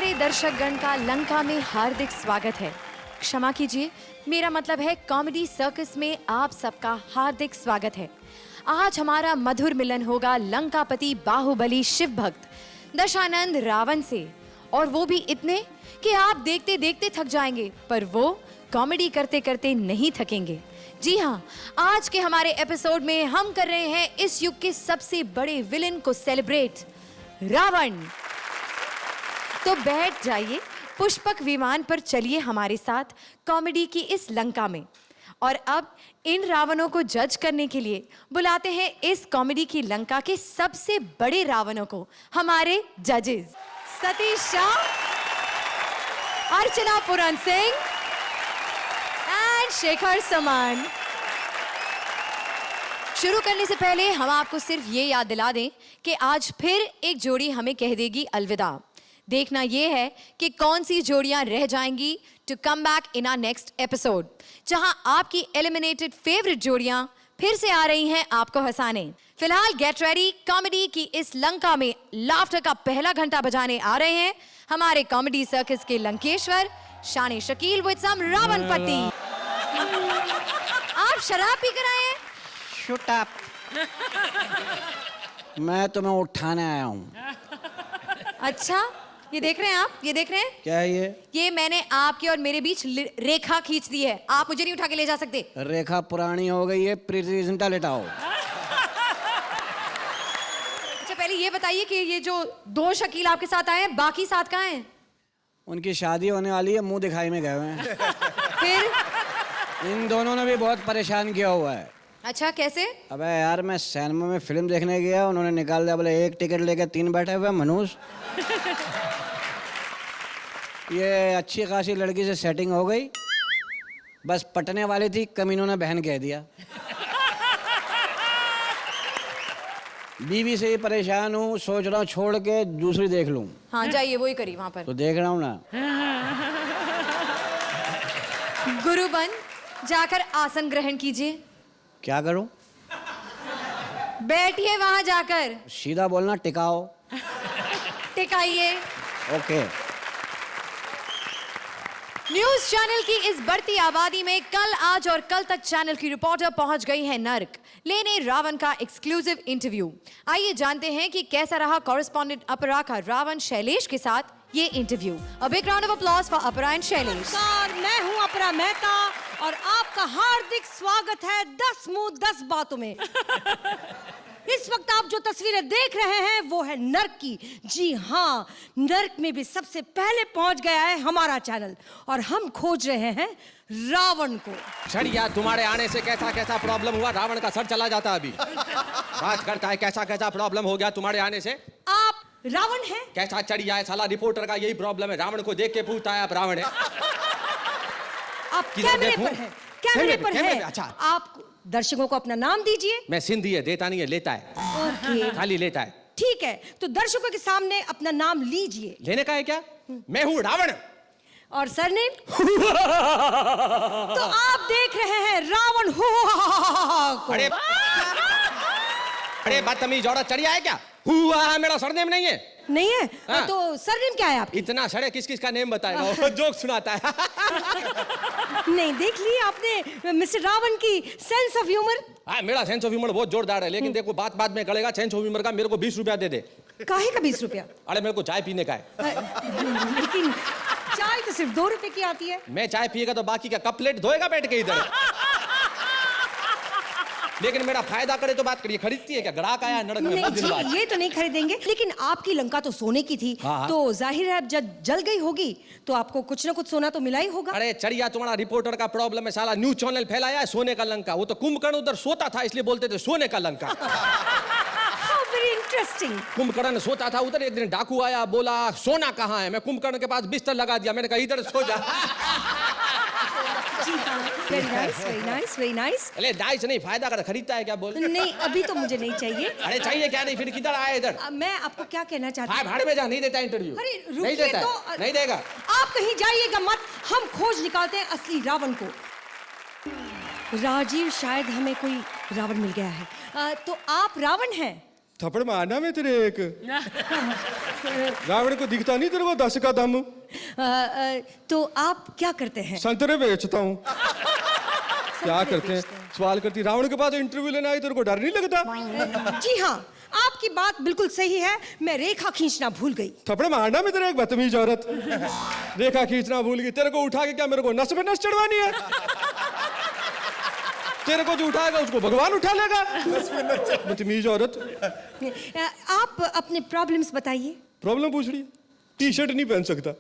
प्यारे दर्शकगण का लंका में हार्दिक स्वागत है। क्षमा कीजिए, मेरा मतलब है कॉमेडी सर्कस में आप सबका हार्दिक स्वागत है। आज हमारा मधुर मिलन होगा लंकापति बाहुबली शिव भक्त दशानंद रावण से, और वो भी इतने कि आप देखते देखते थक जाएंगे, पर वो कॉमेडी करते करते नहीं थकेंगे। जी हाँ, आज के हमारे एपिसोड में हम कर रहे हैं इस युग के सबसे बड़े विलेन को सेलिब्रेट, रावण। तो बैठ जाइए, पुष्पक विमान पर चलिए हमारे साथ कॉमेडी की इस लंका में। और अब इन रावणों को जज करने के लिए बुलाते हैं इस कॉमेडी की लंका के सबसे बड़े रावणों को, हमारे जजेस सतीश शाह, अर्चना पुरन सिंह एंड शेखर समान। शुरू करने से पहले हम आपको सिर्फ ये याद दिला दें कि आज फिर एक जोड़ी हमें कह देगी अलविदा। देखना यह है कि कौन सी जोड़ियां रह जाएंगी to come back in our next episode, जहां आपकी एलिमिनेटेड फेवरेट जोड़ियां फिर से आ रही हैं आपको हंसाने। फिलहाल गेट रेडी, कॉमेडी की इस लंका में लाफ्टर का पहला घंटा बजाने आ रहे हैं हमारे कॉमेडी सर्कस के लंकेश्वर शान शकील विद सम रावण पट्टी। आप शराब पी कर आए हैं? Shut up. मैं तुम्हें उठाने आया हूँ। अच्छा, ये देख रहे हैं आप? ये देख रहे हैं? क्या है ये? ये मैंने आपके और मेरे बीच रेखा खींच दी है। आप मुझे नहीं उठा के ले जा सकते। रेखा पुरानी हो गई है, प्रीति जिंटा लेटाओ। अच्छा, पहले ये बताइए कि ये जो दो शकील आपके साथ आए हैं, बाकी साथ कहाँ हैं? उनकी शादी होने वाली है, मुंह दिखाई में गए हुए हैं। फिर इन दोनों ने भी बहुत परेशान किया हुआ है। अच्छा, कैसे? अबे यार, मैं सिनेमा में फिल्म देखने गया, उन्होंने निकाल दिया, बोले एक टिकट लेके 3 बैठे हुए मनुष्य। ये अच्छी खासी लड़की से सेटिंग हो गई, बस पटने वाली थी, कमीनों ने बहन कह दिया। बीवी से ही परेशान हूँ, सोच रहा हूँ छोड़ के दूसरी देख लूँ। हाँ, जाइए, वही करिए वहां पर। तो देख रहा हूँ ना। गुरुबन, जाकर आसन ग्रहण कीजिए। क्या करूं? बैठिए वहां जाकर। सीधा बोलना, टिकाओ। टिकाइए। ओके। न्यूज चैनल की इस बढ़ती आबादी में कल, आज और कल तक चैनल की रिपोर्टर पहुंच गई है नर्क लेने रावण का एक्सक्लूसिव इंटरव्यू। आइए जानते हैं कि कैसा रहा कॉरेस्पॉन्डेंट अपरा का रावण शैलेश के साथ ये interview. A big round of applause for अपरा एंड शैलेश। मैं हूं अपरा मेहता और आपका हार्दिक स्वागत है 10 मुंह 10 बातों में। इस वक्त आप जो तस्वीरें देख रहे हैं वो है नर्क की। जी हाँ, नर्क में भी सबसे पहले पहुंच गया है हमारा चैनल और हम खोज रहे हैं रावण को। छड़िया, तुम्हारे आने से कैसा कैसा प्रॉब्लम हुआ, रावण का सर चला जाता अभी। बात करता है कैसा कैसा प्रॉब्लम हो गया तुम्हारे आने से। आप रावण हैं? कैसा चढ़िया है साला, रिपोर्टर का यही प्रॉब्लम है, रावण को देख के पूछता है आप रावण है। आप कैमरे पर हैं? कैमरे पर हैं। अच्छा, आप दर्शकों को अपना नाम दीजिए। मैं सिंधी है, देता नहीं है, लेता है। ओके, खाली लेता है। ठीक है, तो दर्शकों के सामने अपना नाम लीजिए। लेने का है क्या? मैं हूँ रावण। और सरनेम? तो आप देख रहे हैं रावण को। अरे बदतमीज औरत, चढ़िया है क्या? हुआ, मेरा सरनेम नहीं है। नहीं है? हाँ। तो सरनेम क्या है आपकी? इतना सड़े किस किस का नेम बताएगा, जोक सुनाता है। नहीं, देख ली आपने मिस्टर रावण की सेंस ऑफ ह्यूमर। हाँ, मेरा सेंस ऑफ ह्यूमर बहुत जोरदार है, लेकिन देखो बात बात में गलेगा। सेंस ऑफ ह्यूमर का मेरे को 20 रुपया दे दे। काहे का 20 रुपया? अरे मेरे को चाय पीने का है। लेकिन चाय तो सिर्फ 2 रुपए की आती है। मैं चाय पिएगा तो बाकी का कप प्लेट धोएगा बैठ के इधर। लेकिन मेरा फायदा करे तो बात करिए। खरीदती है क्या? ग्राहक आया नड़क में। नहीं जी, ये तो नहीं खरीदेंगे, लेकिन आपकी लंका तो सोने की थी। हाँ। तो जाहिर है जब जल गई होगी तो आपको कुछ ना कुछ सोना तो मिला ही होगा। अरे चढ़िया, तुम्हारा रिपोर्टर का प्रॉब्लम है, साला न्यूज चैनल फैलाया है सोने का लंका। वो तो कुंभकर्ण उधर सोता था इसलिए बोलते थे सोने का लंका। Very interesting. कुंभकर्ण सोता था उधर, एक दिन डाकू आया, बोला सोना कहाँ है। मैं कुंभकर्ण के पास बिस्तर लगा दिया, मैंने कहा इधर सो जा। Very nice, very nice, very nice. अरे नाइस नहीं, फायदा कर, खरीदता है क्या? बोल। नहीं, अभी तो मुझे नहीं चाहिए। अरे चाहिए क्या? नहीं फिर किधर आया इधर? मैं आपको क्या कहना चाहती हाँ, हूँ? भाड़ में जा, नहीं देता इंटरव्यू। अरे नहीं रुकिए देता तो। है, नहीं देगा। आप कहीं जाइएगा मत, हम खोज निकालते हैं असली रावण को। राजीव, शायद हमें कोई रावण मिल गया है। तो आप रावण हैं? थप्पड़ मारना मैं तेरे एक। रावण को दिखता नहीं तेरे को 10 का दम? तो आप क्या करते हैं? संतरे बेचता हूँ। क्या करते हैं? सवाल करती, रावण के पास इंटरव्यू लेने आई, तेरे को डर नहीं लगता? जी हाँ, आपकी बात बिल्कुल सही है, मैं रेखा खींचना भूल गई। थप्पड़ मारना मैं तेरे एक बदतमीज औरत। रेखा खींचना भूल गई, तेरे को उठा के क्या मेरे को नस पे नस चढ़वानी है? तेरे को जो उठाएगा उसको भगवान उठा लेगा। बदतमीज औरत। आप अपने प्रॉब्लम्स बताइए। प्रॉब्लम पूछ रही है? टी शर्ट नहीं पहन सकता,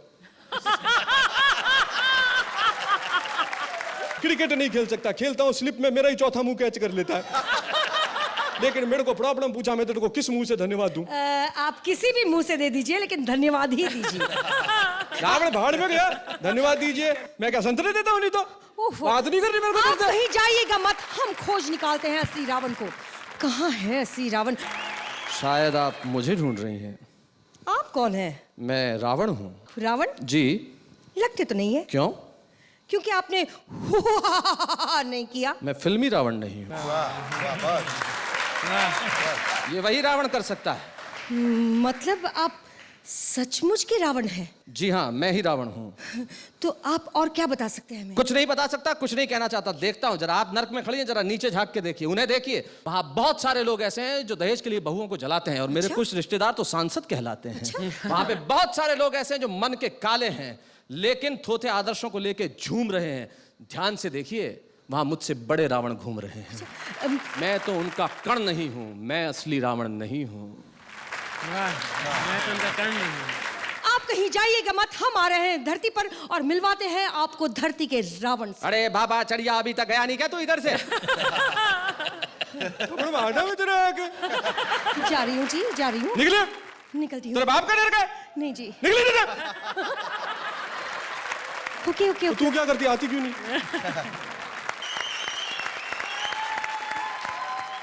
क्रिकेट नहीं खेल सकता, खेलता हूँ स्लिप में मेरा ही चौथा मुंह कैच कर लेता है। लेकिन मेरे को प्रॉब्लम पूछा, मैं तेरे को किस मुंह से धन्यवाद दूं? आप किसी भी मुंह से दे दीजिए, लेकिन धन्यवाद ही दीजिए। रावण भाड़ में गया, धन्यवाद दीजिए। मैं क्या संतरे देता हूँ? नहीं तो बात नहीं कर रही मेरे को। आप कहीं जाइएगा मत, हम खोज निकालते हैं असली रावण को। कहाँ है असली रावण? शायद आप मुझे ढूंढ रही हैं। आप कौन है? मैं रावण हूँ। रावण? जी। लगते तो नहीं है। क्यों? क्योंकि आपने नहीं किया। मैं फिल्मी रावण नहीं हूँ। ये वही रावण कर सकता है। मतलब आप सचमुच के रावण हैं? जी हाँ, मैं ही रावण हूँ। तो आप और क्या बता सकते हैं हमें? कुछ नहीं बता सकता, कुछ नहीं कहना चाहता। देखता हूँ, जरा आप नर्क में खड़ी हैं, जरा नीचे झांक के देखिए, उन्हें देखिए। वहाँ बहुत सारे लोग ऐसे हैं जो दहेज के लिए बहुओं को जलाते हैं, और मेरे कुछ रिश्तेदार तो सांसद कहलाते हैं। वहाँ पे बहुत सारे लोग ऐसे हैं जो मन के काले हैं, लेकिन थोथे आदर्शों को लेके झूम रहे हैं। ध्यान से देखिए, वहां मुझसे बड़े रावण घूम रहे हैं। मैं तो उनका कण नहीं हूं, मैं असली रावण नहीं हूं। मैं तो उनका कर्ण नहीं हूं। आप कहीं जाइएगा मत, हम आ रहे हैं धरती पर और मिलवाते हैं आपको धरती के रावण से। अरे बाबा चढ़िया, अभी तक गया नहीं क्या तू इधर से? थप्पड़ मारना मैं तेरे एक। जा रही हूँ जी, जा रही हूँ। निकले। निकलती हूँ। तेरे बाप का डर का? नहीं जी। निकले निकले। Okay okay okay. तू क्या करती, आती क्यों नहीं?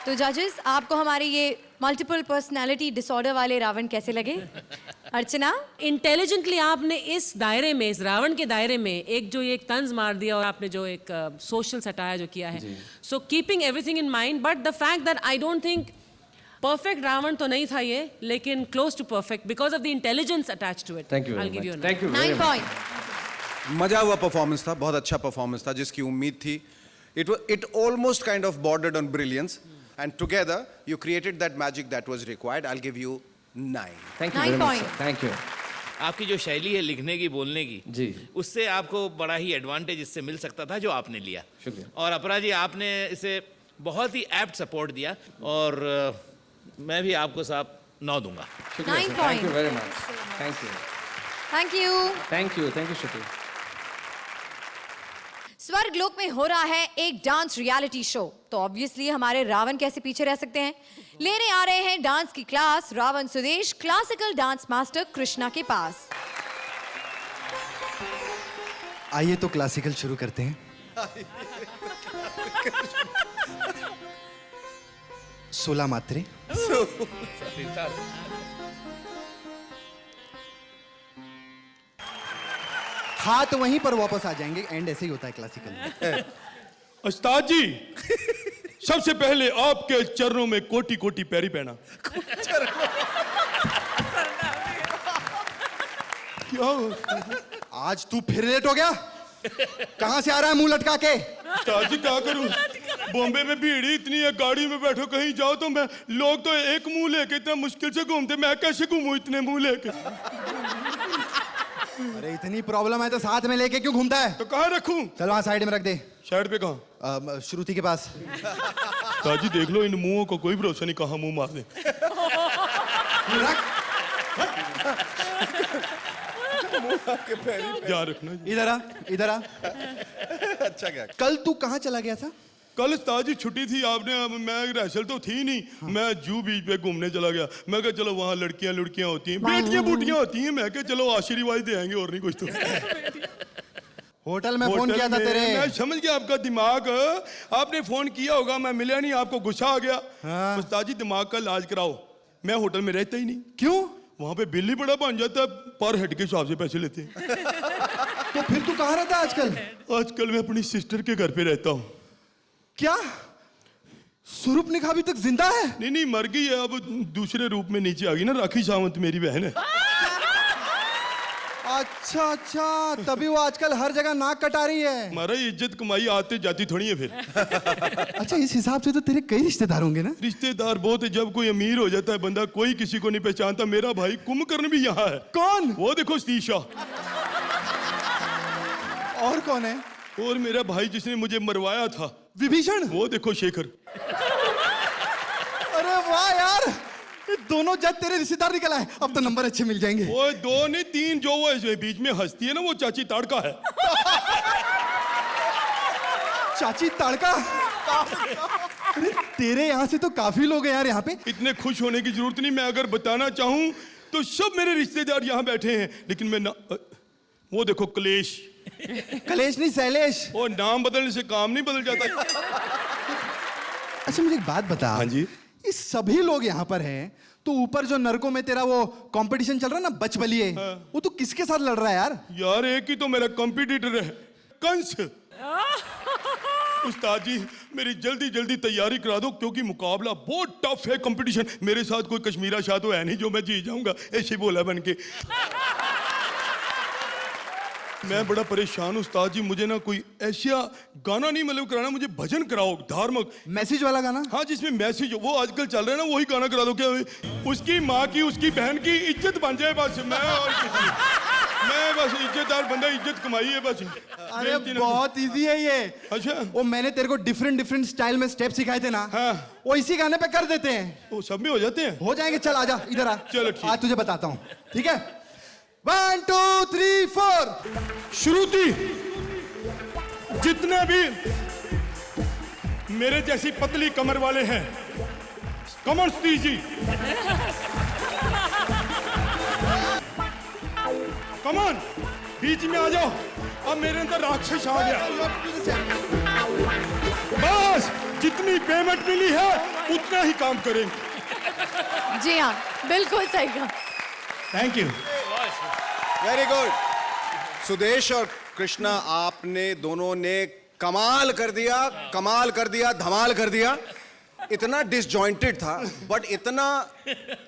तो जजेस, आपको हमारे ये मल्टीपल पर्सनालिटी डिसऑर्डर वाले रावण कैसे लगे? अर्चना? इंटेलिजेंटली आपने इस दायरे में, इस रावण के दायरे में एक जो ये एक तंज मार दिया, और आपने जो एक सोशल सटायर जो किया है, so keeping everything in mind, but the fact that I don't think perfect Ravan तो नहीं था ये, लेकिन close to perfect because of the intelligence attached to it. Thank you, I'll give you a thank you. 9 point. मजा हुआ performance था, बहुत अच्छा परफॉर्मेंस था, जिसकी उम्मीद थी। It almost kind of bordered on brilliance, and together you created that magic that was required. I'll give you 9. Thank you 9 very much, point. Thank you. आपकी जो शैली है लिखने की, बोलने की, जी। उससे आपको बड़ा ही एडवांटेज इससे मिल सकता था जो आपने लिया। शुक्रिया। और अपरा जी, आपने इसे बहुत ही एप्ट सपोर्ट दिया, और मैं भी आपको साहब 9 दूंगा। 9 thank you point. Very much, thank you, thank you. Thank you, thank you शुक्रिया। स्वर्गलोक में हो रहा है एक डांस रियलिटी शो, तो ऑब्वियसली हमारे रावण कैसे पीछे रह सकते हैं। लेने आ रहे हैं डांस की class Ravan Sudesh classical dance master Krishna के पास। आइए तो क्लासिकल शुरू करते हैं। 16 मात्रे। हाथ वहीं पर वापस आ जाएंगे, एंड ऐसे ही होता है क्लासिकल में। उस्ताद जी, सबसे पहले आपके चरणों में कोटि कोटि पैरी पहना। क्या? आज तू फिर लेट हो गया? कहां से आ रहा है मुंह लटका के? उस्ताद जी क्या करूं, बॉम्बे में भीड़ ही इतनी है, गाड़ी में बैठो कहीं जाओ तो मैं, लोग तो एक मुंह लेके इतना मुश्किल से घूमते, मैं कैसे घूमूं इतने मुंह लेके? अरे इतनी प्रॉब्लम है तो साथ में लेके क्यों घूमता है? तो कहाँ रखूं? चल वहां साइड में रख दे। साइड पे कहाँ? श्रुति के पास। उस्ताद जी देख लो, इन मुंहों को कोई भरोसा नहीं, कहाँ मुंह मार दे। ध्यान रखना जी। इधर आ, इधर आ। अच्छा क्या? कल तू कहाँ चला गया था? कल उस्ताद जी छुट्टी थी, आपने, मैं रिहर्सल तो थी नहीं। हाँ। मैं जू बीच पे घूमने चला गया। मैं कहा चलो वहाँ लड़कियां होती हैं, बेटियां बूटियां होती हैं, मैं कहा चलो आशीर्वाद दे आएंगे, और नहीं कुछ तो। होटल में फोन किया था तेरे? मैं समझ गया आपका दिमाग, आपने फोन किया होगा, मैं मिला नहीं, आपको गुस्सा आ गया। हाँ। उस्ताद जी दिमाग का इलाज कराओ, मैं होटल में रहता ही नहीं। क्यों? वहाँ पे बिल ही बड़ा बन जाता है, पर हेड के हिसाब से पैसे लेते हैं। तो फिर तू कहाँ रहता है आजकल? आजकल मैं अपनी सिस्टर के घर पे रहता हूँ। क्या? स्वरूप निखा अभी तक जिंदा है? नहीं नहीं, मर गई है, अब दूसरे रूप में नीचे आ गई ना। राखी सावंत मेरी बहन है। अच्छा अच्छा, तभी वो आजकल हर जगह नाक कटा रही है। हमारा इज्जत कमाई आते जाती थोड़ी है फिर। अच्छा, इस हिसाब से तो तेरे कई रिश्तेदार होंगे ना? रिश्तेदार बहुत है। जब कोई अमीर हो जाता है बंदा, कोई किसी को नहीं पहचानता। मेरा भाई कुंभकर्ण भी यहाँ है। कौन? वो देखो सतीशा। और कौन है? और मेरा भाई जिसने मुझे मरवाया था, विभीषण। वो देखो शेखर। अरे वाह यार, ये दोनों जज तेरे रिश्तेदार निकल आए। अब तो नंबर अच्छे मिल जाएंगे। वो 2 नहीं 3, जो वो बीच में हंसती है ना, वो चाची ताड़का है। चाची ताड़का? अरे तेरे यहाँ से तो काफी लोग हैं यार यहाँ पे। इतने खुश होने की जरूरत नहीं। मैं अगर बताना चाहूं तो सब मेरे रिश्तेदार यहाँ बैठे हैं, लेकिन मैं ना, वो देखो कलेश। कलेश नहीं, शैलेश। वो नाम बदलने से काम नहीं बदल जाता। अच्छा मुझे एक बात बता। हाँ जी। ये सभी लोग यहाँ पर हैं, तो ऊपर जो नरकों में तेरा वो कंपटीशन चल रहा है ना, बच बलिए, वो तू किसके साथ लड़ रहा है यार? यार एक ही तो मेरा कंपटीटर है, कंस। उस्ताद जी मेरी जल्दी जल्दी तैयारी करा दो, क्योंकि मुकाबला बहुत टफ है। कंपटीशन मेरे साथ कोई कश्मीरा शाह तो है नहीं जो मैं जीत जाऊंगा ऐसे बोला बन के। मैं बड़ा परेशान हूँ उस्ताद जी। मुझे ना कोई ऐसा गाना नहीं मतलब कराना, मुझे भजन कराओ धार्मिक। मैसेज वाला गाना? हाँ, जिसमें मैसेज वो आजकल चल रहा है ना, वही गाना करा दो। क्या उसकी माँ की, उसकी बहन की इज्जत बन जाए बस। मैं बस इज्जतदार बंदा, इज्जत कमाई है बस। अरे बहुत इजी है ये। अच्छा, वो मैंने तेरे को डिफरेंट स्टाइल में स्टेप सिखाए थे ना, हाँ। वो इसी गाने पे कर देते हैं। वो सब में हो जाते हैं? हो जाएंगे। चल आजा इधर आ। चलो ठीक। आज तुझे बताता हूँ, ठीक है? 1 2 3 4। श्रुति, जितने भी मेरे जैसी पतली कमर वाले हैं, कमर सतीश जी, कमन बीच में आ जाओ। अब मेरे अंदर राक्षस आ गया। बस जितनी पेमेंट मिली है उतना ही काम करेंगे। जी हाँ, बिल्कुल सही कहा। Thank you. Very good. Sudesh और कृष्णा, आपने दोनों ने कमाल कर दिया, कमाल कर दिया, धमाल कर दिया। इतना डिसजॉइंटेड था बट इतना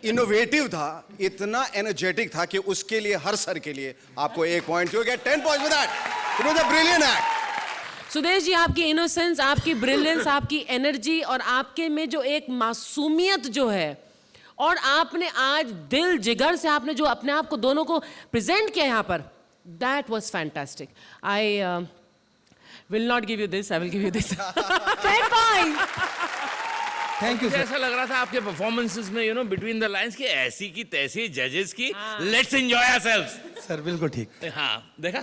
इनोवेटिव था, इतना एनर्जेटिक था कि उसके लिए, हर सर के लिए आपको 1 point. You get 10 points for that. It was a brilliant act. Sudesh ji, आपकी इनोसेंस, आपकी ब्रिलियंस, आपकी एनर्जी और आपके में जो एक मासूमियत जो है, और आपने आज दिल जिगर से आपने जो अपने आप को दोनों को प्रेजेंट किया यहाँ पर, that was fantastic. I will not give you this, I will give you this. 10 point. Thank you मुझे सर। ऐसा लग रहा था आपके परफॉर्मेंसेस में, you know, between the lines की ऐसी की तैसी जजेस की, लेट्स एंजॉय आवरसेल्व्स। सर बिल्कुल ठीक। हाँ, देखा।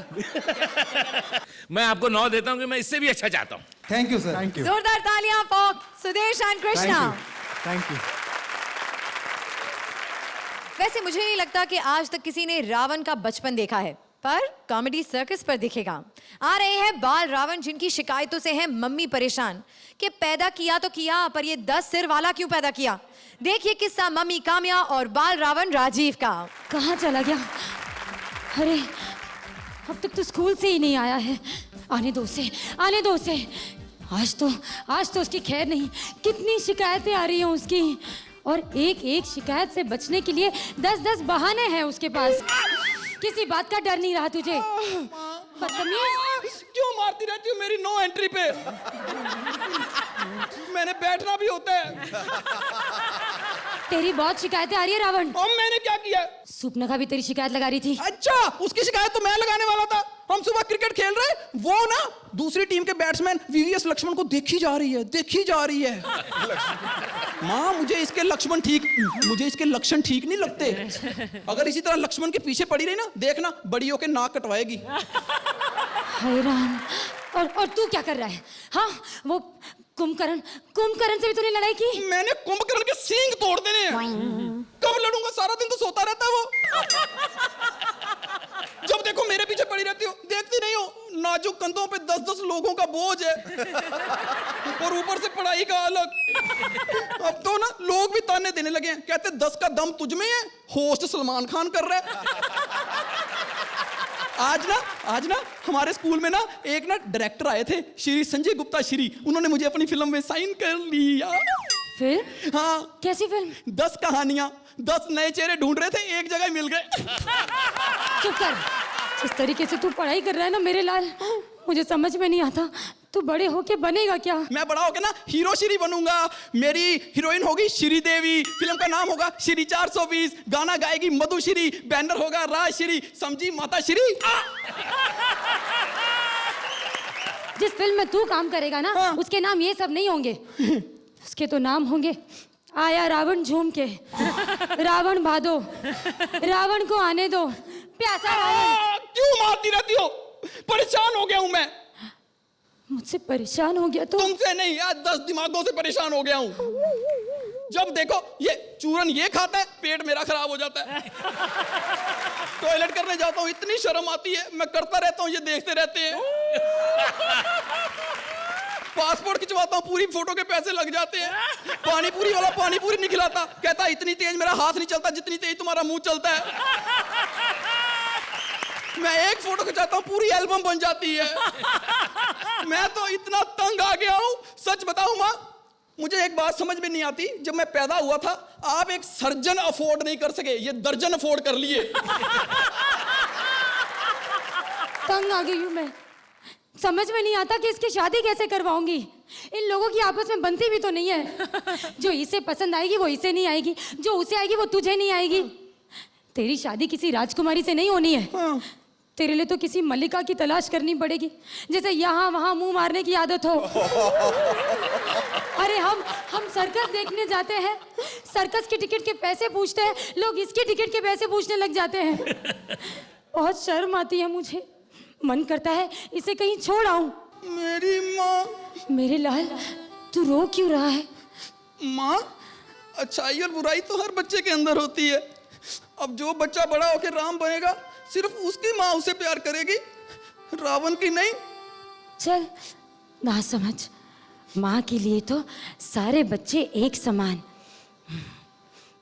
मैं आपको 9 देता हूँ कि मैं इससे भी अच्छा चाहता हूँ। Thank you sir. Thank you. जोरदार तालियां for Sudesh and Krishna. Thank you. वैसे मुझे नहीं लगता कि आज तक किसी ने रावण का बचपन देखा है, पर कॉमेडी सर्कस पर दिखेगा। आ रहे हैं बाल रावण, जिनकी शिकायतों से है मम्मी परेशान कि पैदा किया तो किया, पर ये 10 सिर वाला क्यों पैदा किया। देखिए किस्सा मम्मी काम्या और बाल रावण राजीव का। कहाँ चला गया? अरे अब तक तो स्कूल से ही नहीं आया है। आने दो उसे, आने दो उसे। आज तो उसकी खैर नहीं। कितनी शिकायतें आ रही हैं उसकी, और एक एक शिकायत से बचने के लिए 10-10 बहाने हैं उसके पास। किसी बात का डर नहीं रहा तुझे? बदतमीज। क्यों मारती रहती हो मेरी नो एंट्री पे? मैंने बैठना भी होता है। तेरी बहुत शिकायतें आ रही है रावण। और मैंने क्या किया? सुपना भी तेरी शिकायत लगा रही थी। अच्छा, उसकी शिकायत तो मैं लगाने वाला था। हम सुबह क्रिकेट खेल रहे, वो ना दूसरी टीम के बैट्समैन वीवीएस लक्ष्मण को देखी जा रही है। माँ, मुझे इसके लक्ष्मण ठीक नहीं लगते। अगर इसी तरह लक्ष्मण के पीछे पड़ी रही ना, देखना बड़ी होके नाक कटवाएगी। हैरान। और तू क्या कर रहा है? हाँ, वो कुंभकर्ण से भी तूने लड़ाई की? मैंने कुंभकर्ण के सींग तोड़ देने हैं। कब लड़ूंगा? सारा दिन तो सोता रहता है वो। जब देखो मेरे पीछे पड़ी रहती हो, देखती नहीं हो? नाजुक कंधों पे 10-10 लोगों का बोझ है, और ऊपर से पढ़ाई का अलग। अब तो ना लोग भी ताने देने लगे हैं, कहते 10 का दम तुझ में है, होस्ट सलमान खान कर रहा है। आज ना हमारे स्कूल में ना एक ना डायरेक्टर आए थे, श्री संजय गुप्ता श्री, उन्होंने मुझे अपनी फिल्म में साइन कर लिया। फिल्म? हाँ। कैसी फिल्म? 10 कहानियां, 10 नए चेहरे ढूंढ रहे थे, एक जगह मिल गए। चुप कर। जिस तरीके से तू पढ़ाई कर रहा है ना मेरे लाल, मुझे समझ में नहीं आता तू बड़े होके बनेगा क्या? मैं बड़ा होके ना हीरो श्री बनूंगा। मेरी हीरोइन होगी श्री देवी, फिल्म का नाम होगा श्री 420, गाना गाएगी मधुश्री, बैनर होगा राजश्री, समझी माता श्री। जिस फिल्म में तू काम करेगा ना, हाँ। उसके नाम ये सब नहीं होंगे। उसके तो नाम होंगे आया रावण झूम के, रावण भादो, रावण को आने दो, प्यासा रावण। क्यों मारती रहती हो? परेशान हो गया हूं मैं। मुझसे परेशान हो गया तो? तुमसे नहीं, आज 10 दिमागों से परेशान हो गया हूं। जब देखो ये चूरन ये खाता है, पेट मेरा खराब हो जाता है। टॉयलेट करने जाता हूं, इतनी शर्म आती है, मैं करता रहता हूं, ये देखते रहते हैं। पासपोर्ट खिंचवाता हूं, पूरी फोटो के पैसे लग जाते हैं। पानी पूरी वाला पानी पूरी नहीं खिलाता, कहता इतनी तेज मेरा हाथ नहीं चलता जितनी तेज तुम्हारा मुंह चलता है। मैं एक फोटो खिंचाता हूं, पूरी एल्बम बन जाती है। मैं तो इतना तंग आ गया हूं, सच बताऊं माँ, मुझे एक बात समझ में नहीं आती। जब मैं पैदा हुआ था, आप एक सर्जन अफोर्ड नहीं कर सके, ये दर्जन अफोर्ड कर लिए। तंग आ गई हूं मैं, समझ में नहीं आता कि इसकी शादी कैसे करवाऊंगी। इन लोगों की आपस में बनती भी तो नहीं है। जो इसे पसंद आएगी वो इसे नहीं आएगी, जो उसे आएगी वो तुझे नहीं आएगी। तेरी शादी किसी राजकुमारी से नहीं होनी है। तेरे लिए तो किसी मल्लिका की तलाश करनी पड़ेगी, जैसे यहाँ वहाँ मुंह मारने की आदत हो। अरे हम सर्कस देखने जाते हैं, सर्कस की टिकट के पैसे पूछते हैं, लोग इसकी टिकट के पैसे पूछने लग जाते हैं। बहुत शर्म आती है मुझे, मन करता है इसे कहीं छोड़ आऊं। मेरी माँ। मेरे लाल, तू रो क्यों रहा है? माँ, अच्छाई और बुराई तो हर बच्चे के अंदर होती है। अब जो बच्चा बड़ा होकर राम बनेगा, सिर्फ उसकी माँ उसे प्यार करेगी, रावण की नहीं। चल ना समझ, माँ के लिए तो सारे बच्चे एक समान।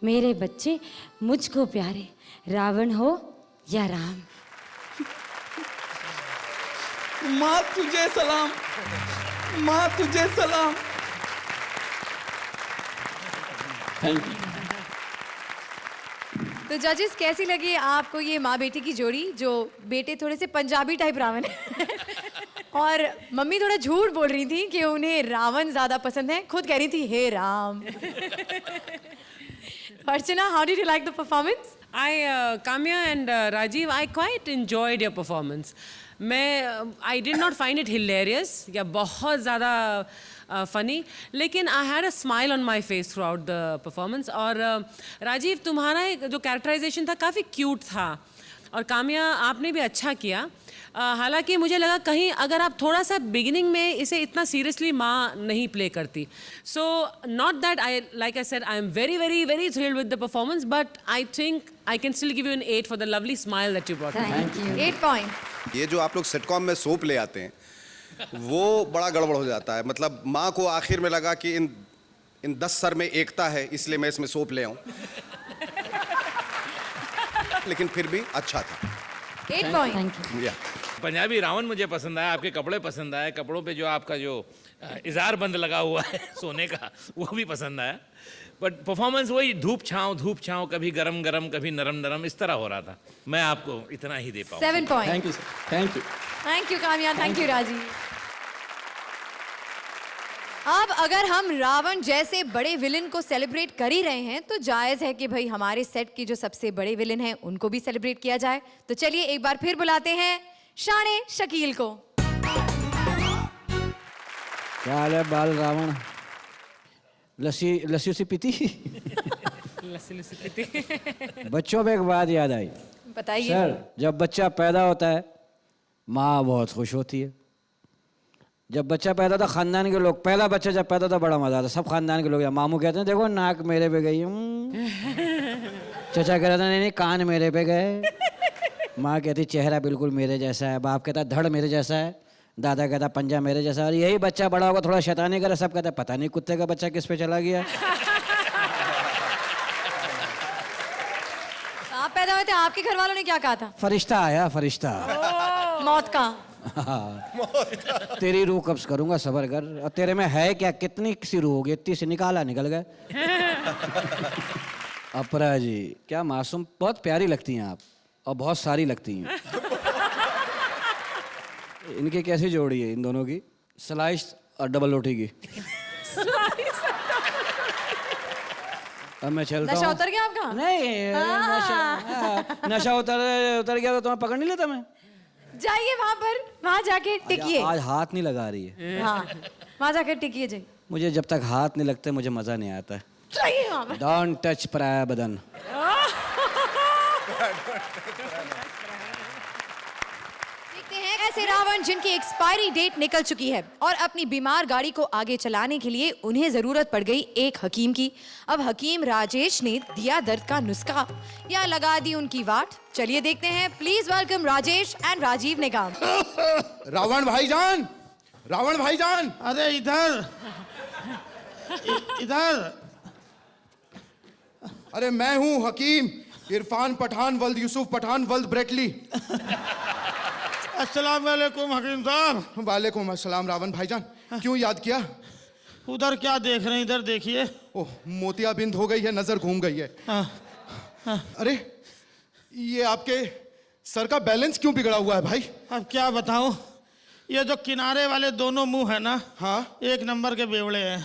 मेरे बच्चे मुझको प्यारे, रावण हो या राम। माँ तुझे सलाम, माँ तुझे सलाम। Thank you. तो जजेस, कैसी लगी आपको ये माँ बेटी की जोड़ी, जो बेटे थोड़े से पंजाबी टाइप रावण है और मम्मी थोड़ा झूठ बोल रही थी कि उन्हें रावण ज्यादा पसंद है, खुद कह रही थी हे राम। अर्चना, how did you like the performance? Kamya and Rajiv, I quite enjoyed your performance. I did not find it hilarious या बहुत ज़्यादा funny, लेकिन I had a smile on my face throughout the performance. और राजीव, तुम्हारा जो characterization था काफ़ी cute था, और काम्या आपने भी अच्छा किया। हालांकि मुझे लगा कहीं अगर आप थोड़ा सा बिगिनिंग में इसे इतना सीरियसली माँ नहीं प्ले करती। So not that I like I said I am very very very thrilled with the performance, but I think I can still give you an 8 for the lovely smile that you brought. Thank you. 8 point. ये जो आप लोग sitcom में soap ले आते हैं, वो बड़ा गड़बड़ हो जाता है। मतलब माँ को आखिर में लगा कि इन 10 सर में एकता है, इसलिए मैं इसमें सोप ले आऊं। लेकिन फिर भी अच्छा था। 8 पॉइंट। पंजाबी रावण मुझे पसंद आया, आपके कपड़े पसंद आए, कपड़ों पे जो आपका जो इजार बंद लगा हुआ है सोने का, वो भी पसंद आया। बट परफॉर्मेंस वही धूप छाँव, कभी गरम गरम कभी नरम नरम, इस तरह हो रहा था। मैं आपको इतना ही दे पाऊँ। 7 point. Thank you sir, thank you. Thank you Kamya, thank you Rajeev. अब अगर हम रावण जैसे बड़े विलन को सेलिब्रेट कर ही रहे हैं, तो जायज है कि भाई हमारे सेट के जो सबसे बड़े विलन हैं उनको भी सेलिब्रेट किया जाए। तो चलिए एक बार फिर बुलाते हैं शाने शकील को। क्या हाल है बाल रावण? लस्सी उसी पीती? बच्चों में एक बात याद आई। बताइए सर, जब बच्चा पैदा होता है माँ बहुत खुश होती है। जब बच्चा पैदा होता, खानदान के लोग, पहला बच्चा जब पैदा होता बड़ा मजा आता, सब खानदान के लोग, मामू कहते हैं देखो नाक मेरे पे गई, चचा कहता नहीं कान मेरे पे गए, माँ कहती चेहरा बिल्कुल मेरे जैसा है, बाप कहता धड़ मेरे जैसा है, दादा कहता पंजा मेरे जैसा। और यही बच्चा बड़ा होगा थोड़ा शैतानी करे, सब कहता पता नहीं कुत्ते का बच्चा किस पे चला गया। आप पैदा हुए थे, आपके घर वालों ने क्या कहा था? फरिश्ता आया, फरिश्ता। मौत का। तेरी रूह कब्ज करूंगा, सबर कर। और तेरे में है क्या, कितनी सी रूह होगी? इतनी से निकाला, निकल गए। अपरा जी क्या मासूम, बहुत प्यारी लगती हैं आप, और बहुत सारी लगती हैं। इनकी कैसी जोड़ी है इन दोनों की, स्लाइस और डबल रोटी की? अब मैं चलता हूँ। नशा उतर गया आपका? नहीं, नशा उतर गया तो तुम्हें पकड़ नहीं लेता मैं? जाइए वहां जाके टिकिए। आज हाथ नहीं लगा रही है। हाँ, वहां जाके टिकिए जी। मुझे जब तक हाथ नहीं लगते मुझे मजा नहीं आता है। जाइए वहां पर। डोंट टच पराया बदन। देखते हैं ऐसे रावण जिनकी एक्सपायरी डेट निकल चुकी है और अपनी बीमार गाड़ी को आगे चलाने के लिए उन्हें जरूरत पड़ गई एक हकीम की। अब हकीम राजेश ने दिया दर्द का नुस्खा या लगा दी उनकी वाट। चलिए देखते हैं। Please welcome Rajesh and Rajeev Nigam. Ravan भाईजान, रावण भाईजान, अरे इधर इधर। अरे मैं हूँ हकीम इरफान पठान वल्द यूसुफ पठान वल्द ब्रेटली। अस्सलाम वालेकुम हकीम साहब। वालेकुम अस्सलाम। रावण भाईजान, क्यों याद किया? उधर क्या देख रहे हैं, इधर देखिए। ओह, मोतियाबिंद हो गई है, नजर घूम गई है। अरे ये आपके सर का बैलेंस क्यों बिगड़ा हुआ है भाई? अब क्या बताऊं, ये जो किनारे वाले दोनों मुंह है ना, हाँ, एक नंबर के बेवड़े हैं।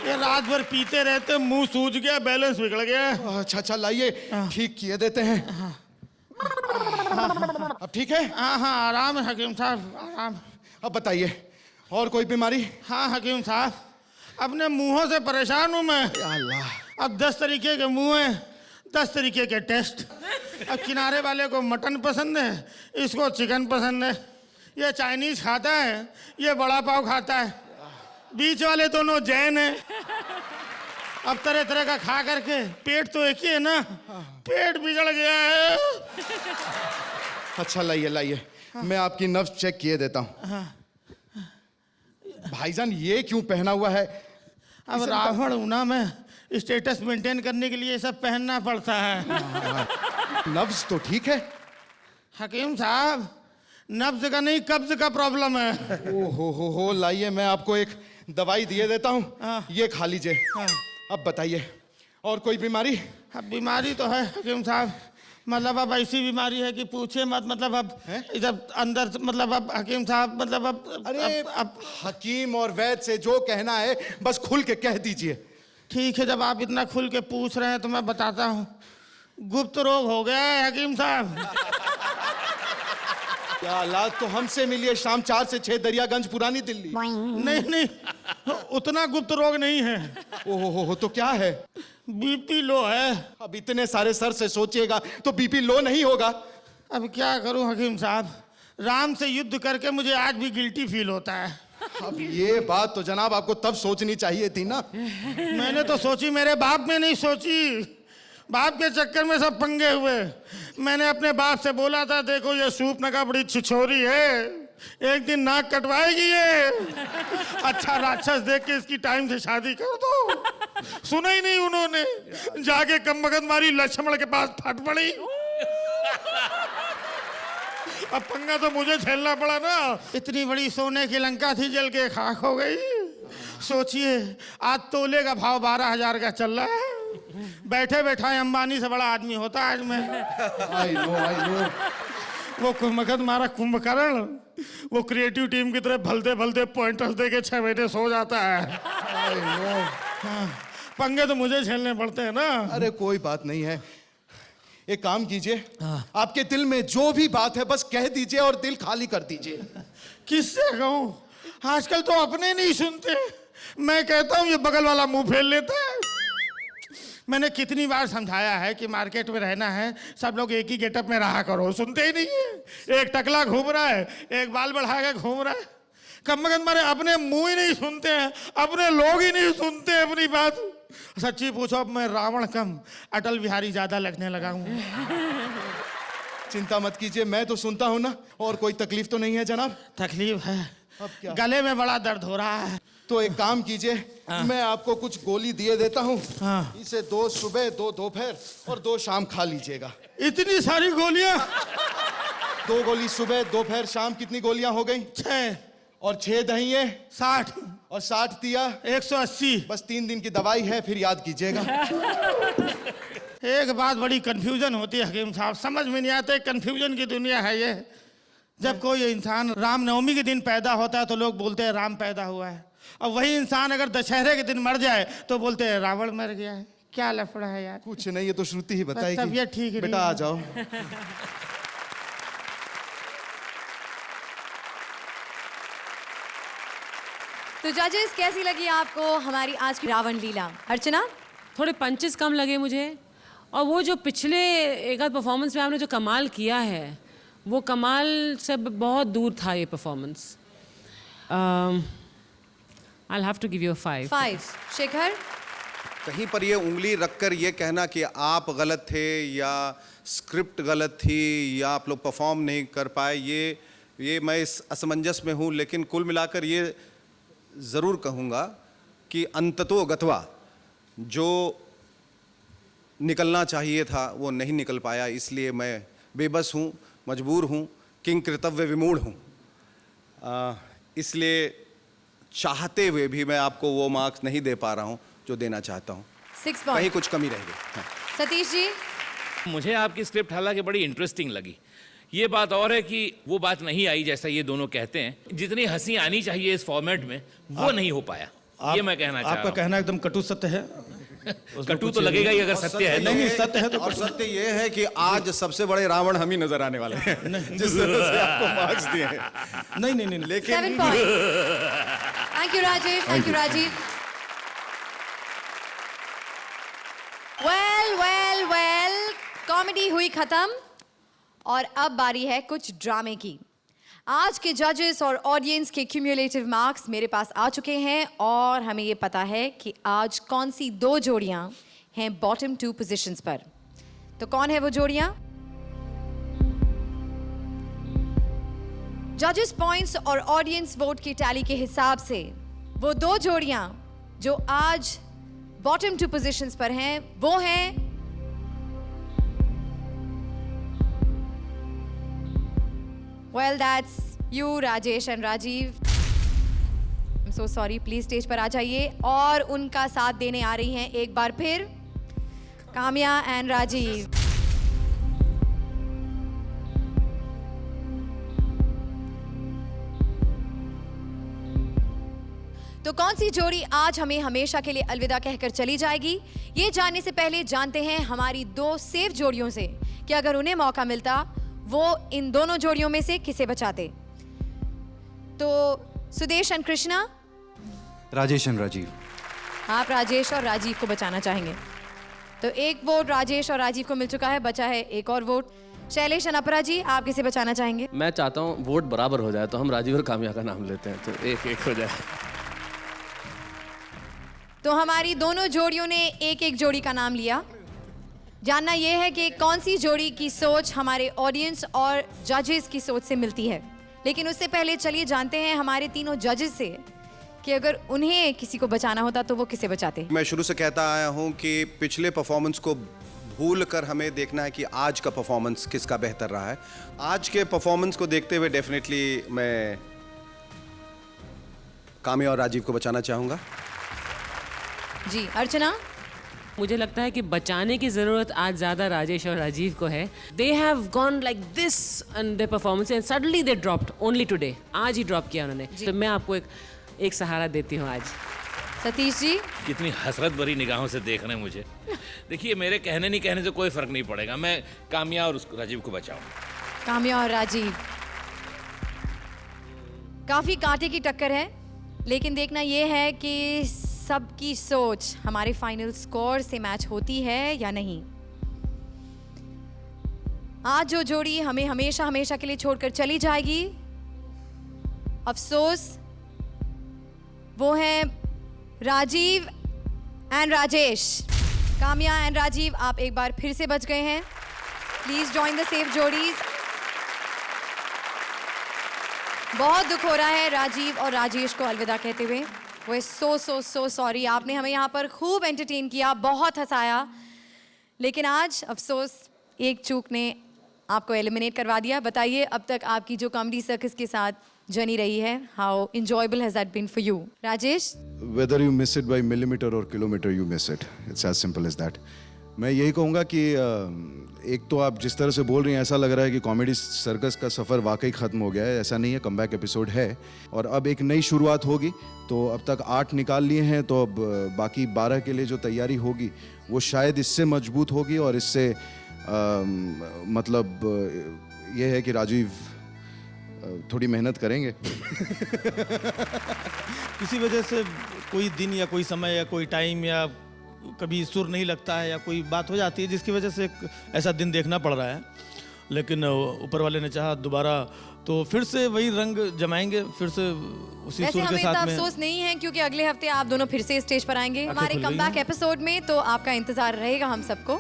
ये रात भर पीते रहते, मुंह सूज गया, बैलेंस बिगड़ गया। अच्छा अच्छा, लाइए ठीक किए देते हैं। अब ठीक है? हाँ हाँ, आराम है हकीम साहब, आराम। अब बताइए, और कोई बीमारी? हाँ हकीम साहब, अपने मुंहों से परेशान हूँ मैं। अल्लाह। अब 10 तरीके के मुंह हैं, 10 तरीके के टेस्ट। अब किनारे वाले को मटन पसंद है, इसको चिकन पसंद है। ये चाइनीज खाता है, ये बड़ा पाव खाता है। बीच वाले दोनों जैन हैं। अब तरह तरह का खा करके पेट तो एक ही है ना, पेट बिगड़ गया है। अच्छा लाइए लाइए, मैं आपकी नब्ज चेक किए देता हूँ। भाईजान ये क्यों पहना हुआ है? अब रावण हूं ना मैं, स्टेटस मेंटेन करने के लिए सब पहनना पड़ता है। नब्ज तो ठीक है? हकीम साहब, नब्ज का नहीं, कब्ज का प्रॉब्लम है। ओ हो, लाइए मैं आपको एक दवाई दिए देता हूँ, ये खा लीजिए। अब बताइए, और कोई बीमारी? अब बीमारी तो है हकीम साहब, मतलब अब ऐसी बीमारी है कि पूछे मत। मतलब अब जब अंदर, मतलब अब हकीम साहब, मतलब अब अरे अब हकीम और वैद्य से जो कहना है बस खुल के कह दीजिए। ठीक है, जब आप इतना खुल के पूछ रहे हैं तो मैं बताता हूँ। गुप्त रोग हो गया है हकीम साहब। क्या हालात, तो हमसे मिलिए शाम 4 से 6 दरियागंज पुरानी दिल्ली। नहीं नहीं, उतना गुप्त रोग नहीं है। ओहो, तो क्या है? बीपी लो है। अब इतने सारे सर से सोचिएगा तो बीपी लो नहीं होगा। अब क्या करूं हकीम साहब, राम से युद्ध करके मुझे आज भी गिल्टी फील होता है। अब ये बात तो जनाब आपको तब सोचनी चाहिए थी ना। मैंने तो सोची, मेरे बाप ने नहीं सोची। बाप के चक्कर में सब पंगे हुए। मैंने अपने बाप से बोला था, देखो ये सूपनगा बड़ी छिछोरी है, एक दिन नाक कटवाएगी ये। अच्छा राक्षस देख के इसकी टाइम से शादी कर दो। सुना ही नहीं उन्होंने, जाके कमबख्त मारी लक्ष्मण के पास फट पड़ी। अब पंगा तो मुझे झेलना पड़ा ना। इतनी बड़ी सोने की लंका थी, जल के खाक हो गई। सोचिए, आज तोले का भाव 12,000 का चल रहा है। बैठे बैठा अंबानी से बड़ा आदमी होता आज मैं। I know. वो कुंभकर्ण मारा कुंभकर्ण, वो क्रिएटिव टीम की तरह भलते भलते पॉइंटर्स दे के 6 महीने सो जाता है। हाँ, पंगे तो मुझे झेलने पड़ते हैं ना। अरे कोई बात नहीं है, एक काम कीजिए, आपके दिल में जो भी बात है बस कह दीजिए और दिल खाली कर दीजिए। किससे कहूं, आजकल तो अपने नहीं सुनते। मैं कहता हूं ये बगल वाला मुंह फेर लेता है। मैंने कितनी बार समझाया है कि मार्केट में रहना है, सब लोग एक ही गेटअप में रहा करो, सुनते ही नहीं है। एक टकला घूम रहा है, एक बाल बढ़ा के घूम रहा है। कमबख्त मारे अपने मुंह ही नहीं सुनते हैं, अपने लोग ही नहीं सुनते अपनी बात। सच्ची पूछो, अब मैं रावण कम अटल बिहारी ज्यादा लगने लगा हूं। चिंता मत कीजिए, मैं तो सुनता हूं ना। और कोई तकलीफ तो नहीं है जनाब? तकलीफ है, अब क्या? गले में बड़ा दर्द हो रहा है। तो एक काम कीजिए, मैं आपको कुछ गोली दिए देता हूँ, इसे 2 सुबह 2 दोपहर और 2 शाम खा लीजिएगा। इतनी सारी गोलियां? 2 गोली सुबह, दोपहर, शाम कितनी गोलियां हो गई? 6 और 6 दहिए 60 और 60 दिया 180। बस 3 दिन की दवाई है, फिर याद कीजिएगा। एक बात बड़ी कंफ्यूजन होती है हकीम साहब, समझ में नहीं आते, कंफ्यूजन की दुनिया है ये। जब कोई इंसान रामनवमी के दिन पैदा होता है तो लोग बोलते हैं राम पैदा हुआ है, और वही इंसान अगर दशहरे के दिन मर जाए तो बोलते हैं रावण मर गया है। क्या लफड़ा है यार? कुछ नहीं, ये तो श्रुति ही बताएगी। तबीयत ठीक बेटा आ जाओ। तो जजेस, कैसी लगी आपको हमारी आज की रावण लीला? अर्चना? थोड़े पंचेस कम लगे मुझे, और वो जो पिछले एक आध परफॉर्मेंस में आपने जो कमाल किया है वो कमाल से बहुत दूर था ये performance. I have to give you 5। 5। Shekhar? कहीं पर ये उंगली रखकर ये कहना कि आप गलत थे या स्क्रिप्ट गलत थी या आप लोग परफॉर्म नहीं कर पाए, ये मैं इस असमंजस में हूँ। लेकिन कुल मिलाकर ये ज़रूर कहूँगा कि अंततो गत्वा जो निकलना चाहिए था वो नहीं निकल पाया, इसलिए मैं बेबस हूँ, मजबूर हूँ, किंग कर्तव्य विमूढ़ हूँ। इसलिए चाहते हुए भी मैं आपको वो मार्क्स नहीं दे पा रहा हूँ जो देना चाहता हूँ। 6 कहीं पॉइंट। कुछ कमी रह गई। हाँ। सतीश जी? मुझे आपकी स्क्रिप्ट हालांकि बड़ी इंटरेस्टिंग लगी। ये बात और है कि वो बात नहीं आई जैसा ये दोनों कहते हैं। जितनी हंसी आनी चाहिए इस फॉर्मेट में वो नहीं हो पाया, ये मैं कहना चाह रहा आपका हूँ। कहना एकदम कटु सत्य है। कटु तो लगेगा ही अगर सत्य है। नहीं, सत्य है तो और सत्य ये है कि आज सबसे बड़े रावण हम ही नजर आने वाले हैं, जिस तरह से आपको मार्क्स दिए हैं। नहीं, लेकिन 7 point. Thank you Rajesh, thank you Rajeev. Well, comedy हुई खत्म और अब बारी है कुछ ड्रामे की। आज के जजेस और ऑडियंस के क्यूमुलेटिव मार्क्स मेरे पास आ चुके हैं और हमें ये पता है कि आज कौन सी 2 जोड़ियां हैं बॉटम 2 पोजीशंस पर। तो कौन है वो जोड़ियां? जजेस पॉइंट्स और ऑडियंस वोट की टैली के हिसाब से वो 2 जोड़ियां जो आज बॉटम 2 पोजीशंस पर हैं वो हैं Well, that's you, Rajesh and Rajiv. I'm so sorry. Please stage पर आ जाइए। और उनका साथ देने आ रही हैं एक बार फिर काम्या एंड राजीव। तो कौन सी जोड़ी आज हमें हमेशा के लिए अलविदा कहकर चली जाएगी, ये जानने से पहले जानते हैं हमारी 2 सेफ जोड़ियों से कि अगर उन्हें मौका मिलता वो इन दोनों जोड़ियों में से किसे बचाते। तो सुदेश एंड कृष्णा? राजेश एंड राजीव। आप राजेश और राजीव को बचाना चाहेंगे, तो एक वोट राजेश और राजीव को मिल चुका है, बचा है एक और वोट। शैलेश एंड अपरा जी, आप किसे बचाना चाहेंगे? मैं चाहता हूँ वोट बराबर हो जाए, तो हम राजीव और काम्या का नाम लेते हैं, तो 1-1 हो जाए। तो हमारी दोनों जोड़ियों ने एक जोड़ी का नाम लिया। जानना यह है कि कौन सी जोड़ी की सोच हमारे ऑडियंस और जजेस की सोच से मिलती है। लेकिन उससे पहले चलिए जानते हैं हमारे तीनों जजेस से कि अगर उन्हें किसी को बचाना होता तो वो किसे बचाते। मैं शुरू से कहता आया हूं कि पिछले परफॉर्मेंस को भूल कर हमें देखना है कि आज का परफॉर्मेंस किसका बेहतर रहा है। आज के परफॉर्मेंस को देखते हुए डेफिनेटली मैं काम्या और राजीव को बचाना चाहूंगा। जी अर्चना? मुझे लगता है कि बचाने की ज़रूरत आज ज़्यादा राजेश और राजीव को है। They have gone like this and their performance and suddenly they dropped only today. आज ही ड्रॉप किया उन्होंने, तो मैं आपको एक सहारा देती हूँ आज। सतीश जी? कितनी हसरत भरी निगाहों से देख रहे हैं मुझे। देखिए, मेरे कहने नहीं कहने से कोई फर्क नहीं पड़ेगा, मैं काम्या और राजीव को बचाऊंगा। काम्या और राजीव, काफी कांटे की टक्कर है, लेकिन देखना यह है कि सबकी सोच हमारे फाइनल स्कोर से मैच होती है या नहीं। आज जो जोड़ी हमें हमेशा हमेशा के लिए छोड़कर चली जाएगी, अफसोस, वो है राजीव एंड राजेश। काम्या एंड राजीव, आप एक बार फिर से बच गए हैं। Please join the safe जोड़ीज। बहुत दुख हो रहा है राजीव और राजेश को अलविदा कहते हुए। वो सो सॉरी। आपने हमें यहाँ पर खूब एंटरटेन किया, बहुत हंसाया, लेकिन आज अफसोस एक चूक ने आपको एलिमिनेट करवा दिया। बताइए अब तक आपकी जो कॉमेडी सर्कस के साथ जर्नी रही है, how enjoyable has that been for you? Rajesh? Whether you miss it by millimetre और kilometre, you miss it, it's as simple as that. मैं यही कहूँगा कि एक तो आप जिस तरह से बोल रही हैं ऐसा लग रहा है कि कॉमेडी सर्कस का सफ़र वाकई ख़त्म हो गया है। ऐसा नहीं है, कमबैक एपिसोड है और अब एक नई शुरुआत होगी। तो अब तक 8 निकाल लिए हैं, तो अब बाकी 12 के लिए जो तैयारी होगी वो शायद इससे मजबूत होगी और इससे मतलब ये है कि राजीव थोड़ी मेहनत करेंगे। किसी वजह से कोई दिन या कोई समय या कोई टाइम या कभी सुर नहीं लगता है या कोई बात हो जाती है जिसकी वजह से ऐसा दिन देखना पड़ रहा है, लेकिन ऊपर वाले ने चाहा दोबारा तो फिर से वही रंग जमाएंगे, फिर से उसी सुर के साथ में। अफसोस नहीं है क्योंकि अगले हफ्ते आप दोनों फिर से स्टेज पर आएंगे हमारे कमबैक एपिसोड में, तो आपका इंतजार रहेगा हम सबको।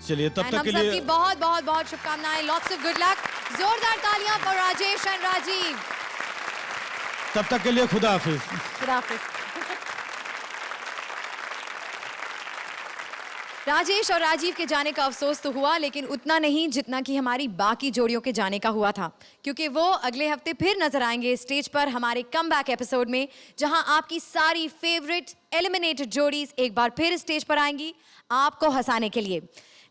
चलिए तब तक के लिए सबकी बहुत बहुत बहुत शुभकामनाएं, लॉट्स ऑफ गुड लक। जोरदार तालियां फॉर राजेश एंड राजीव। तब तक के लिए खुदा हाफिज। खुदा हाफिज। राजेश और राजीव के जाने का अफसोस तो हुआ, लेकिन उतना नहीं जितना कि हमारी बाकी जोड़ियों के जाने का हुआ था, क्योंकि वो अगले हफ्ते फिर नजर आएंगे स्टेज पर हमारे कमबैक एपिसोड में, जहां आपकी सारी फेवरेट एलिमिनेटेड जोड़ीज एक बार फिर स्टेज पर आएंगी आपको हंसाने के लिए।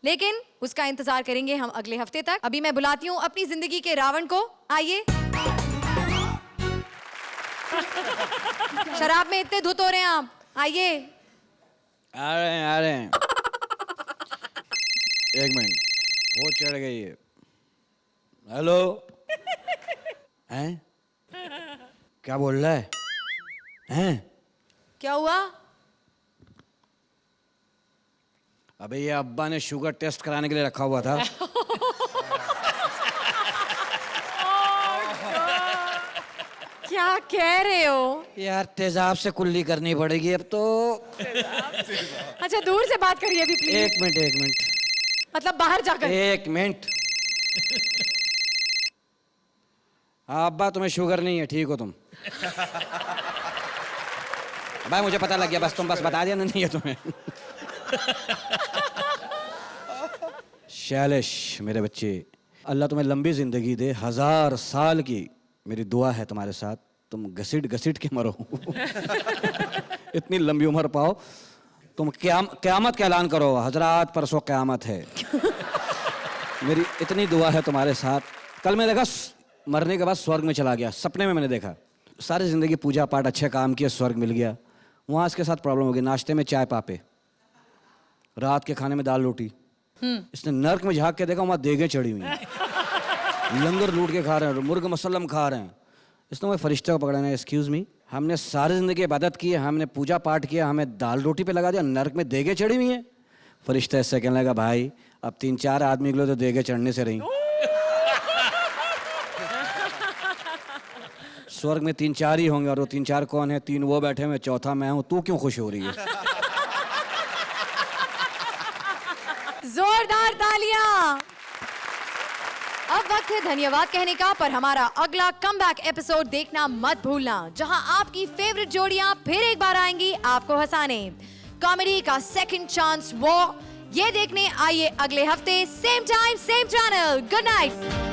लेकिन उसका इंतजार करेंगे हम अगले हफ्ते तक। अभी मैं बुलाती हूँ अपनी जिंदगी के रावण को। आइए। शराब में इतने धुत हो रहे हैं आप, आइए। आ रहे हैं। एक मिनट, वो चढ़ गई है। हेलो। हैं? क्या बोल रहा है? हैं? क्या हुआ? अबे ये अब्बा ने शुगर टेस्ट कराने के लिए रखा हुआ था। क्या कह रहे हो? यार तेजाब से कुल्ली करनी पड़ेगी अब तो। अच्छा दूर से बात करिए अभी प्लीज। एक मिनट। मतलब बाहर जाकर। एक मिनट। हाँ अब्बा तुम्हें शुगर नहीं है, ठीक हो तुम? भाई मुझे पता लग गया, बस तुम बस बता दिया नहीं है तुम्हें। शैलेश मेरे बच्चे, अल्लाह तुम्हें लंबी जिंदगी दे, 1000 साल की मेरी दुआ है तुम्हारे साथ। तुम घसीट के मरो। इतनी लंबी उम्र पाओ, तुम क़यामत का ऐलान करो, हजरात परसों क़यामत है। मेरी इतनी दुआ है तुम्हारे साथ। कल मैं देखा मरने के बाद स्वर्ग में चला गया, सपने में मैंने देखा। सारी ज़िंदगी पूजा पाठ अच्छे काम किए, स्वर्ग मिल गया। वहाँ इसके साथ प्रॉब्लम हो गई, नाश्ते में चाय पापे, रात के खाने में दाल रोटी। इसने नर्क में झाँक के देखा, वहाँ देगे चढ़ी हुई हैं, लंगर लूट के खा रहे हैं, मुर्ग मसल्लम खा रहे हैं। इसने वो फरिश्ते को पकड़ा है, एक्सक्यूज़ मी, हमने सारी ज़िंदगी इबादत की है, हमने पूजा पाठ किया, हमें दाल रोटी पे लगा दिया, नर्क में देगे चढ़ी हुई हैं। फरिश्ता इससे कहने लगा, भाई अब 3-4 आदमी के लिए तो देगे चढ़ने से रही। स्वर्ग में 3-4 ही होंगे, और वो 3-4 कौन है? 3 वो बैठे हुए, चौथा मैं हूँ। तू क्यों खुश हो रही है? जोरदार तालियां। अब वक्त है धन्यवाद कहने का, पर हमारा अगला कमबैक एपिसोड देखना मत भूलना, जहां आपकी फेवरेट जोड़ियां फिर एक बार आएंगी आपको हंसाने। कॉमेडी का सेकंड चांस वो, ये देखने आइए अगले हफ्ते, same time same channel. Good night.